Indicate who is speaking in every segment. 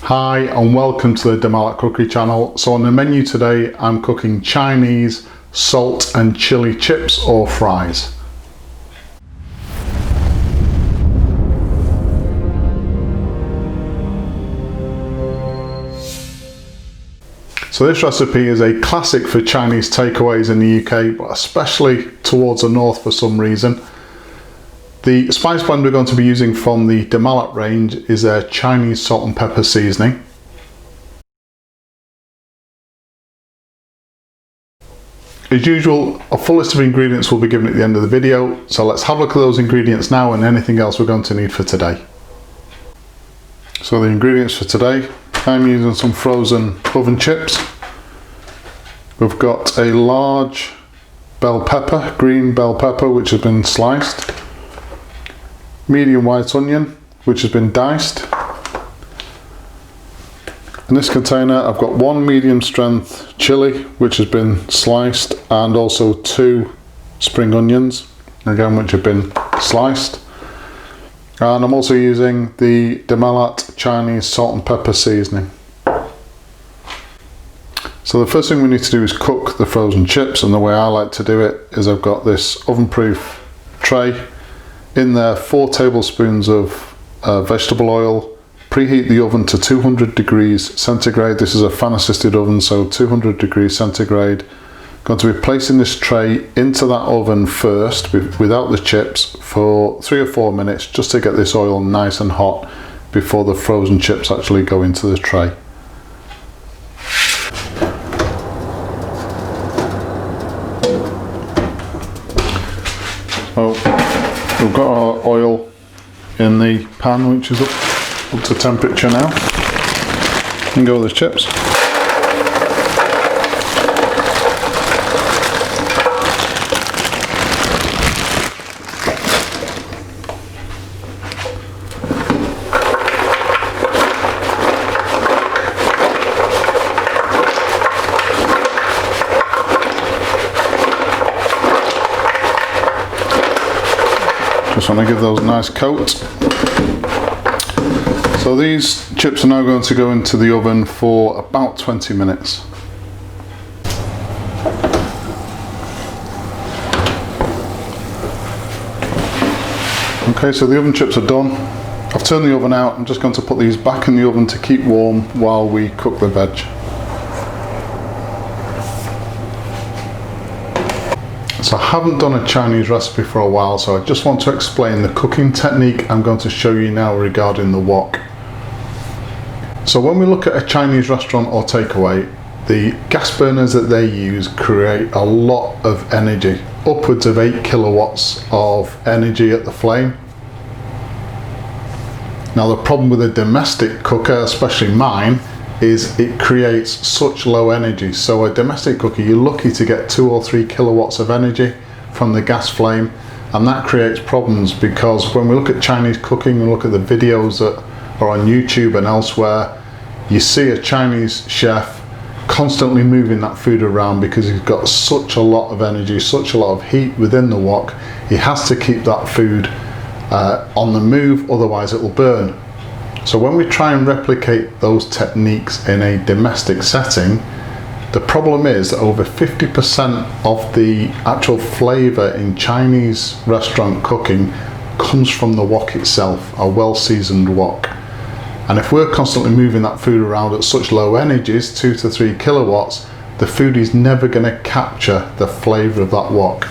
Speaker 1: Hi and welcome to the Malat cookery channel. So on the menu today I'm cooking Chinese salt and chili chips or fries. So this recipe is a classic for Chinese takeaways in the UK, but especially towards the north for some reason. The spice blend we're going to be using from the Malat range is their Chinese salt and pepper seasoning. As usual, a full list of ingredients will be given at the end of the video, so let's have a look at those ingredients now and anything else we're going to need for today. So the ingredients for today, I'm using some frozen oven chips. We've got a large bell pepper, green bell pepper, which has been sliced. Medium white onion, which has been diced. In this container I've got one medium strength chili, which has been sliced, and also 2 spring onions, again which have been sliced. And I'm also using the Malat Chinese salt and pepper seasoning. So the first thing we need to do is cook the frozen chips, and the way I like to do it is I've got this oven proof tray. In there 4 tablespoons of vegetable oil. Preheat the oven to 200 degrees centigrade. This is a fan assisted oven, so 200 degrees centigrade. Going to be placing this tray into that oven first without the chips for 3 or 4 minutes, just to get this oil nice and hot before the frozen chips actually go into the tray. So we've got our oil in the pan, which is up to temperature now, and go with the chips. Just want to give those a nice coat. So these chips are now going to go into the oven for about 20 minutes. Okay, so the oven chips are done. I've turned the oven out. I'm just going to put these back in the oven to keep warm while we cook the veg. So I haven't done a Chinese recipe for a while, so I just want to explain the cooking technique I'm going to show you now regarding the wok. So when we look at a Chinese restaurant or takeaway, the gas burners that they use create a lot of energy, upwards of 8 kilowatts of energy at the flame. Now the problem with a domestic cooker, especially mine, is it creates such low energy. So a domestic cooker, you're lucky to get 2 or 3 kilowatts of energy from the gas flame, and that creates problems because when we look at Chinese cooking and look at the videos that are on YouTube and elsewhere, you see a Chinese chef constantly moving that food around because he's got such a lot of energy, such a lot of heat within the wok. He has to keep that food on the move, otherwise it will burn. So when we try and replicate those techniques in a domestic setting, the problem is that over 50% of the actual flavour in Chinese restaurant cooking comes from the wok itself, a well-seasoned wok. And if we're constantly moving that food around at such low energies, 2 to 3 kilowatts, the food is never going to capture the flavour of that wok.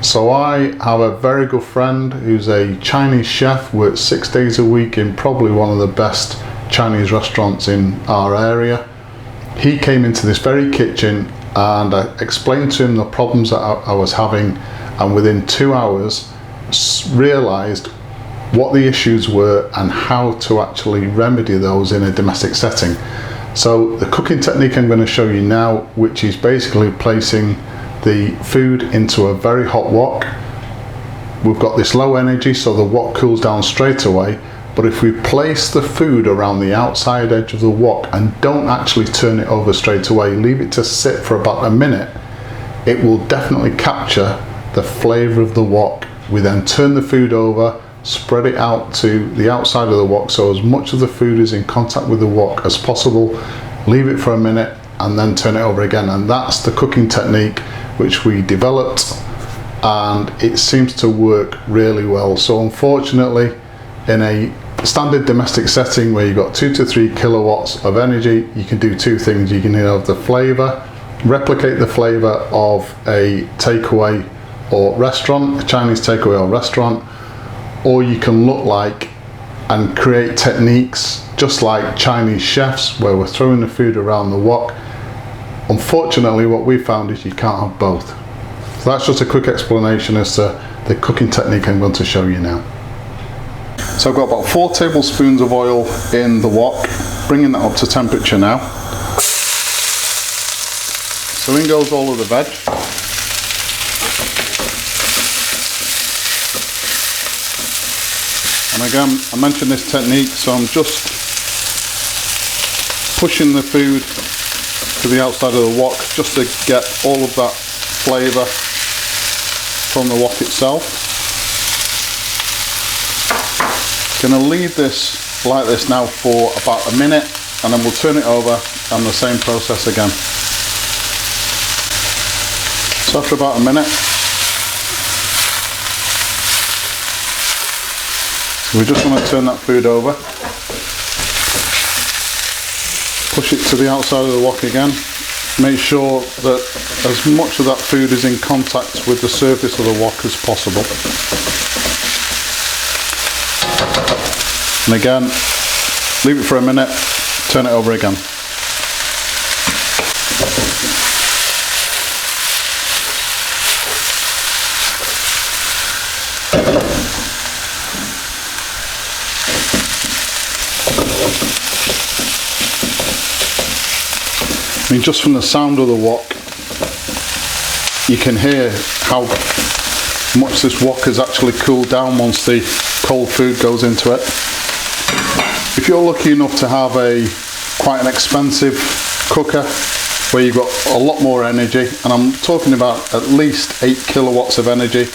Speaker 1: So I have a very good friend who's a Chinese chef, works 6 days a week in probably one of the best Chinese restaurants in our area. He came into this very kitchen and I explained to him the problems that I was having, and within 2 hours realised what the issues were and how to actually remedy those in a domestic setting. So the cooking technique I'm going to show you now, which is basically placing the food into a very hot wok. We've got this low energy, so the wok cools down straight away, but if we place the food around the outside edge of the wok and don't actually turn it over straight away, leave it to sit for about a minute, it will definitely capture the flavour of the wok. We then turn the food over, spread it out to the outside of the wok, so as much of the food is in contact with the wok as possible. Leave it for a minute and then turn it over again, and that's the cooking technique which we developed, and it seems to work really well. So unfortunately, in a standard domestic setting where you've got 2 to 3 kilowatts of energy, you can do two things. You can either have the flavour, replicate the flavour of a takeaway or restaurant, a Chinese takeaway or restaurant, or you can look like and create techniques just like Chinese chefs where we're throwing the food around the wok. Unfortunately, what we found is you can't have both. So that's just a quick explanation as to the cooking technique I'm going to show you now. So I've got about 4 tablespoons of oil in the wok, bringing that up to temperature now. So in goes all of the veg. And again, I mentioned this technique, so I'm just pushing the food to the outside of the wok just to get all of that flavour from the wok itself. Going to leave this like this now for about a minute, and then we'll turn it over and the same process again. So after about a minute, so we just want to turn that food over, push it to the outside of the wok again, make sure that as much of that food is in contact with the surface of the wok as possible. And again, leave it for a minute, turn it over again. I mean, just from the sound of the wok, you can hear how much this wok has actually cooled down once the cold food goes into it. If you're lucky enough to have quite an expensive cooker where you've got a lot more energy, and I'm talking about at least 8 kilowatts of energy,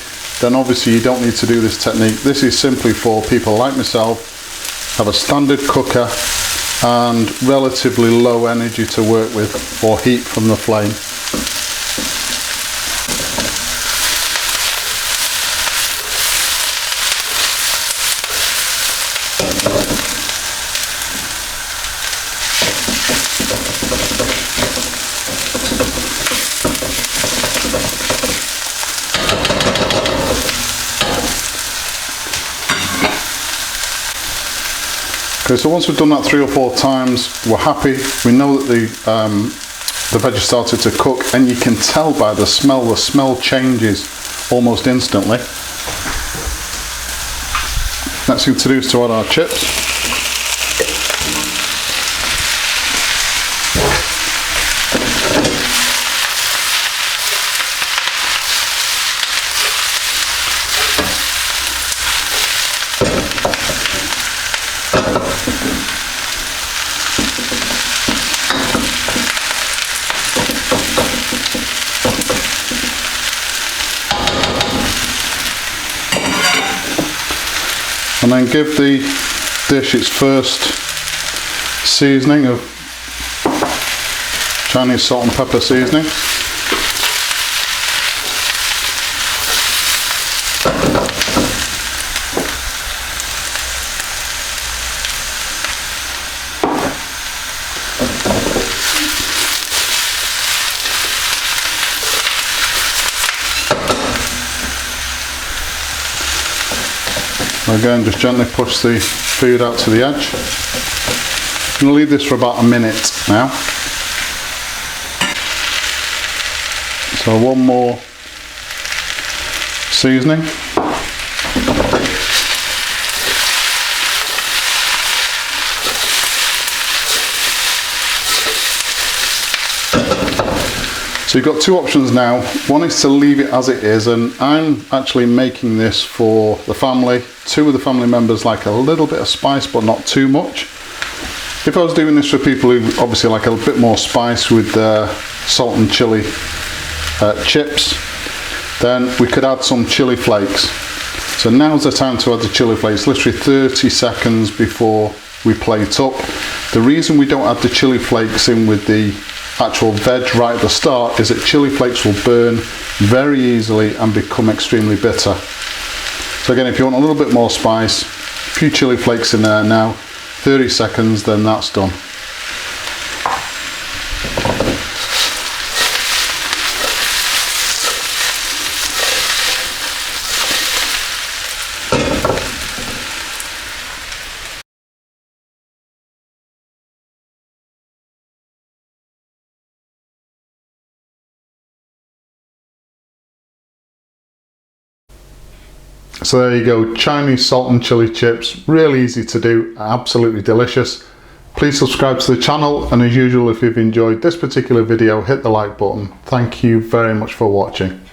Speaker 1: then obviously you don't need to do this technique. This is simply for people like myself, have a standard cooker and relatively low energy to work with or heat from the flame. Okay, so once we've done that 3 or 4 times, we're happy. We know that the veg has started to cook, and you can tell by the smell changes almost instantly. Next thing to do is to add our chips. And then give the dish its first seasoning of Chinese salt and pepper seasoning. Again, just gently push the food out to the edge. I'm going to leave this for about a minute now. So one more seasoning. So you've got 2 options now. One is to leave it as it is, and I'm actually making this for the family. 2 of the family members like a little bit of spice, but not too much. If I was doing this for people who obviously like a bit more spice with salt and chili chips, then we could add some chili flakes. So now's the time to add the chili flakes, literally 30 seconds before we plate up. The reason we don't add the chili flakes in with the actual veg right at the start is that chili flakes will burn very easily and become extremely bitter. So again, if you want a little bit more spice, a few chili flakes in there now, 30 seconds, then that's done. So there you go, Chinese salt and chili chips, really easy to do, absolutely delicious. Please subscribe to the channel, and as usual, if you've enjoyed this particular video, hit the like button. Thank you very much for watching.